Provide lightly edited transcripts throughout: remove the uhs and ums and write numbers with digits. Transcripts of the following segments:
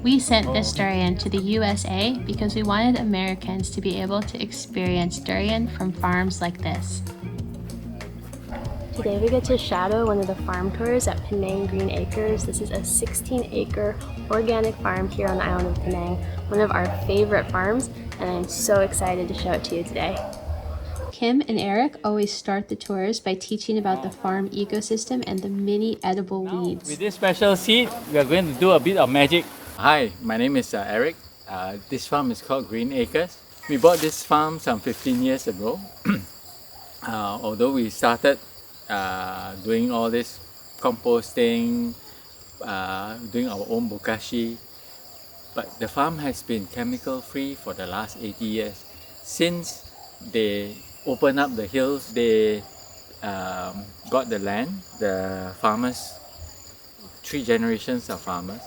We sent this durian to the USA because we wanted Americans to be able to experience durian from farms like this. Today we get to shadow one of the farm tours at Penang Green Acres. This is a 16-acre organic farm here on the island of Penang, one of our favorite farms, and I'm so excited to show it to you today. Kim and Eric always start the tours by teaching about the farm ecosystem and the many edible weeds. With this special seed, we are going to do a bit of magic. Hi, my name is Eric. This farm is called Green Acres. We bought this farm some 15 years ago. Although we started doing all this composting, doing our own bokashi, but the farm has been chemical free for the last 80 years. Since they opened up the hills, they got the land, the farmers, 3 generations of farmers,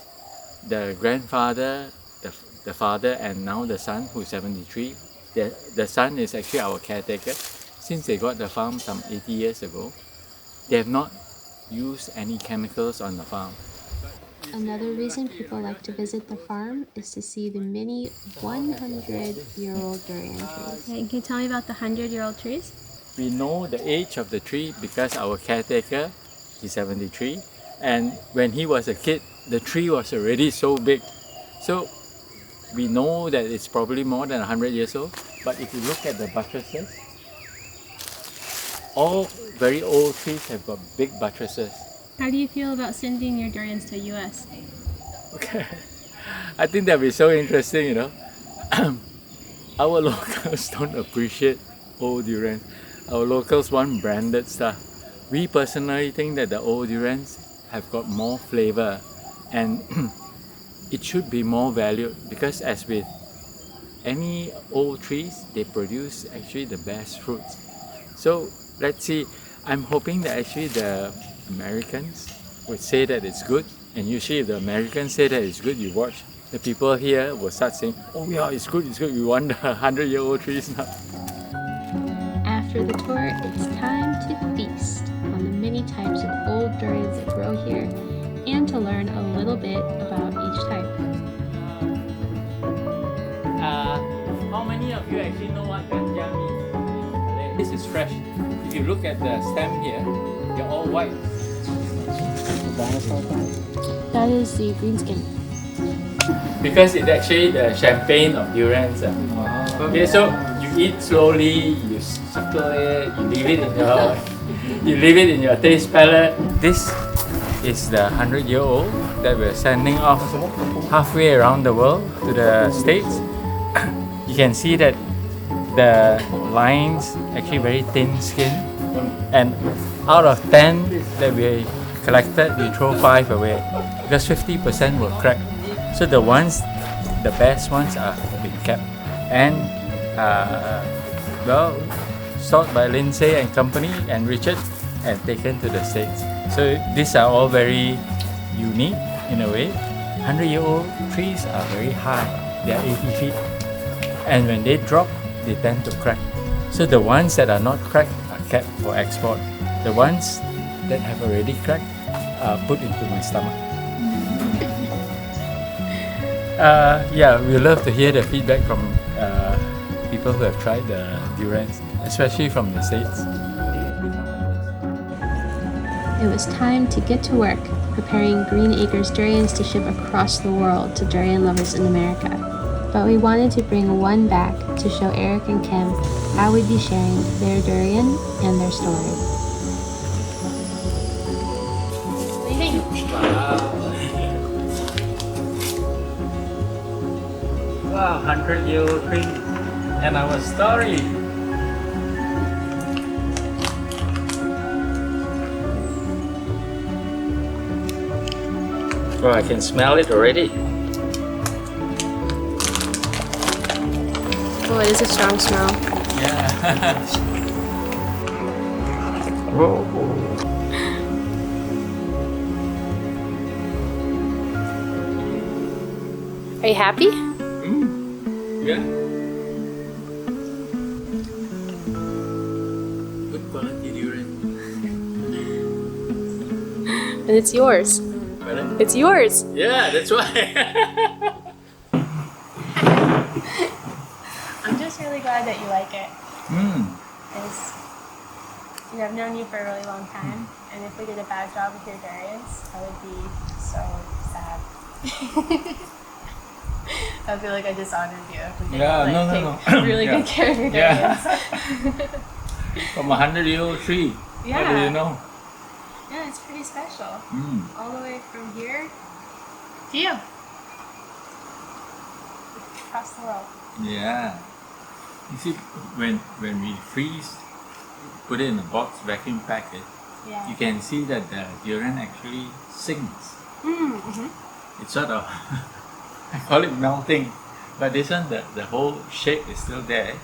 the grandfather, the father, and now the son, who's 73. The son is actually our caretaker. Since they got the farm some 80 years ago, they have not used any chemicals on the farm. Another reason people like to visit the farm is to see the many 100-year-old durian trees. Can you tell me about the 100-year-old trees? We know the age of the tree because our caretaker, he's 73, and when he was a kid, the tree was already so big. So we know that it's probably more than 100 years old, but if you look at the buttresses, all very old trees have got big buttresses. How do you feel about sending your durians to the US? Okay, I think that'll be so interesting, you know. Our locals don't appreciate old durians. Our locals want branded stuff. We personally think that the old durians have got more flavor and it should be more valued, because as with any old trees, they produce actually the best fruits. So let's see, I'm hoping that actually the Americans would say that it's good, and usually if the Americans say that it's good, you watch, the people here will start saying, oh yeah, it's good, we want the 100-year-old trees now. After the tour, it's time to feast on the many types of old durians that grow here and to learn a little bit about each type. How many of you actually know what ganja means? This is fresh. If you look at the stem here, they're all white. That is the green skin. Because it's actually the champagne of durians. Okay, so you eat slowly, you suckle it, you leave it in your taste palate. This is the 100-year-old that we're sending off halfway around the world to the States. You can see that the lines actually very thin skin, and out of 10 that we collected, we throw 5 away because 50% were cracked. So the best ones are being kept and well, stored by Lindsay and company and Richard and taken to the States. So these are all very unique in a way. 100-year-old trees are very high, they are 80 feet, and when they drop, they tend to crack. So the ones that are not cracked are kept for export. The ones that have already cracked are put into my stomach. Yeah, we love to hear the feedback from people who have tried the durians, especially from the States. It was time to get to work, preparing Green Acres durians to ship across the world to durian lovers in America. But we wanted to bring one back to show Eric and Kim how we'd be sharing their durian and their story. Wow, 100-year-old tree and our story. Oh, I can smell it already. Oh, it is a strong smell. Yeah. Whoa. Are you happy? Yeah. Good quality durian. And it's yours. Better? It's yours. Yeah, that's why. I'm just really glad that you like it. Mm. Because I've known you for a really long time, and if we did a bad job with your durians, I would be so sad. I feel like I dishonored you if we didn't take really Yeah. good care of your Yeah. durians. From a 100-year-old tree. Yeah. What do you know? Yeah, it's pretty special. Mm. All the way from here to you. Across the world. Yeah. You see, when we freeze, put it in a box, vacuum pack it, Yeah. you can see that the durian actually sinks. Mm-hmm. It's sort of, I call it melting, but this one, the whole shape is still there.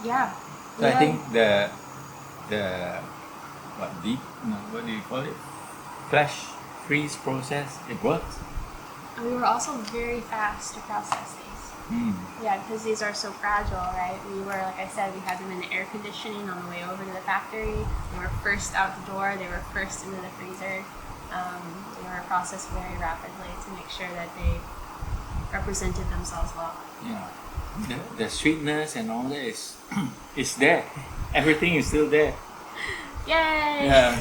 Yeah. So I think the what do you call it? Flash freeze process, it works. And we were also very fast to process these. Mm. Yeah, because these are so fragile, right? We were, like I said, we had them in the air conditioning on the way over to the factory. They were first out the door. They were first into the freezer. They were processed very rapidly to make sure that they represented themselves well. Yeah. The sweetness and all that is is there. Everything is still there. Yay! Yeah.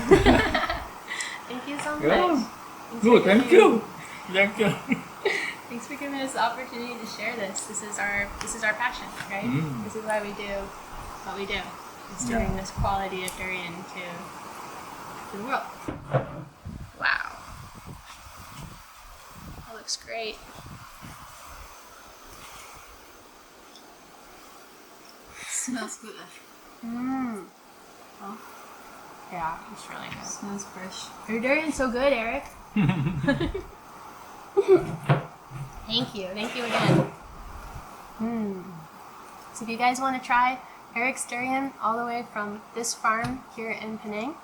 Thank you so much. Yeah. Thanks Good, for thank giving- you. Thank you. Thanks for giving us the opportunity to share this. This is our passion, right? Mm. This is why we do what we do. Is to bring this quality of durian to the world. Wow. That looks great. Smells good. Mmm. Oh. Yeah, it's really good. Smells fresh. Your durian's so good, Eric. Thank you. Thank you again. So if you guys want to try Eric's durian all the way from this farm here in Penang,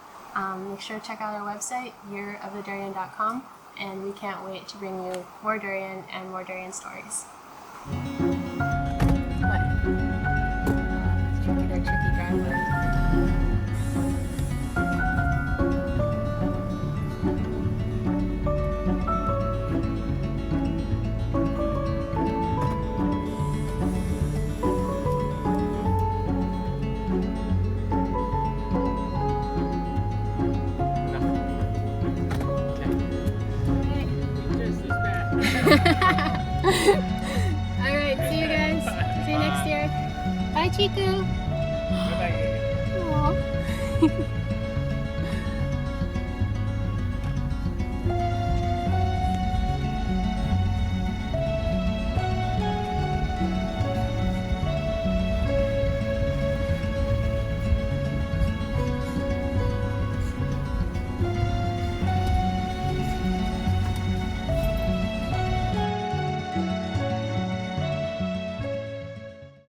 make sure to check out our website, yearofthedurian.com, and we can't wait to bring you more durian and more durian stories. What? Tricky driveway. Alright, see you guys. See you next year. Bye, Chiku. Bye-bye. Aw.